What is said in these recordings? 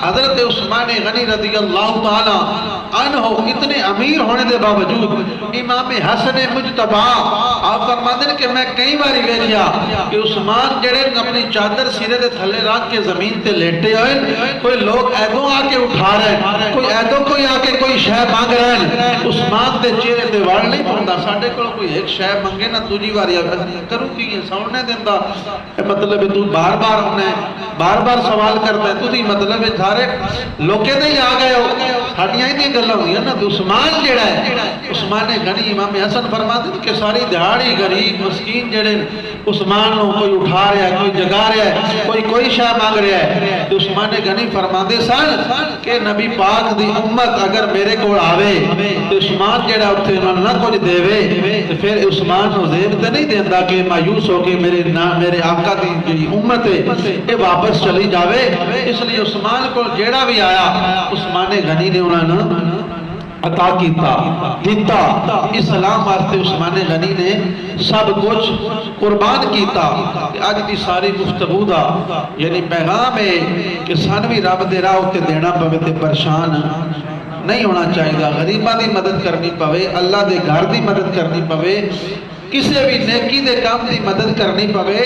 हजरत उस्मान गनी रज़ी अल्लाह तआला अन्हु इतने अमीर होने के बावजूद इमाम हसन मुजतबा आप फरमाते हैं कि मैं कई बार वेखिया कि उस्मान जेड़े अपनी चादर सिरे के थले रख के जमीन ते लेटे हुए, कोई लोग ऐदों आके उठा रहे, कोई ऐदों कोई आके कोई शह मांग रहे हैं, उस्मान के चेहरे ते वाल नहीं पाता। साडे कोल कोई एक शह मंगे ना दूजी बार करूँ की सौने दिंदा, मतलब तू बार बार आना है, बार बार सवाल करता है, तुसी मतलब सारे लोके ते ही आ गए हो, साडियां ही गल्लां होईयां ना। उस्मान जेड़ा है, उस्मान गनी इमाम हसन फरमाते कि सारी दिहाड़ी गरीब मस्कीन जेड़े उस्मान को कोई उठा रहा है, कोई जगा रहा है, कोई शाह मांग रहा है। तो उस्मान गनी फरमाते सन कि नबी पाक दी उम्मत अगर मेरे को आवे तो उस्मान जेड़ा उत्थे उन्होंने ना कुछ देवे तो फिर उस्मान को जेब तो नहीं देंदा कि मायूस हो के मेरे आका दी जी उम्मत है ये वापस चली जावे। इसलिए उस्मान को जेड़ा भी आया उस्मान गनी ने उन्होंने अता कीता दिता। इस्लाम वास्ते उस्मान गनी ने सब कुछ कुर्बान कीता। अज की सारी गुफ्तगू दा यानी पैगाम है कि सन भी रब दे राह उत्ते देना पवे ते परेशान नहीं होना चाहिए। गरीबां दी मदद करनी पवे, अल्लाह दे घर दी मदद करनी पवे, किसी भी नेकी दे काम की मदद करनी पवे।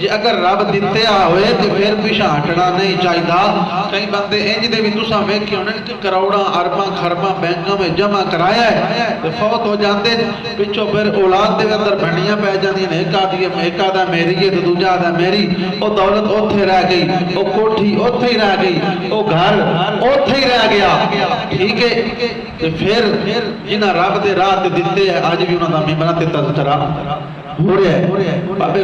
जे अगर रब दिते होए तो फिर पिछा हटना नहीं चाहिए। कई बंदे इंज दे भी तुसां वेखे होने कि करोड़ा अरबा खरबा बैंकों में जमा कराया है तो फौत हो जाते पिछों फिर औलाद के अंदर भंडियां पै जांदियां, एक आदा मेरी है तो दूजा आदा मेरी, वो दौलत ओथे रह गई, वो कोठी ओथे ही रह गई, वो घर ओथे ही रह गया। ठीक है, तो फिर जिन्हें रब दे राह ते दिते है अज भी उन्होंने मिम्बरां ते तज़किरा हो रहा है।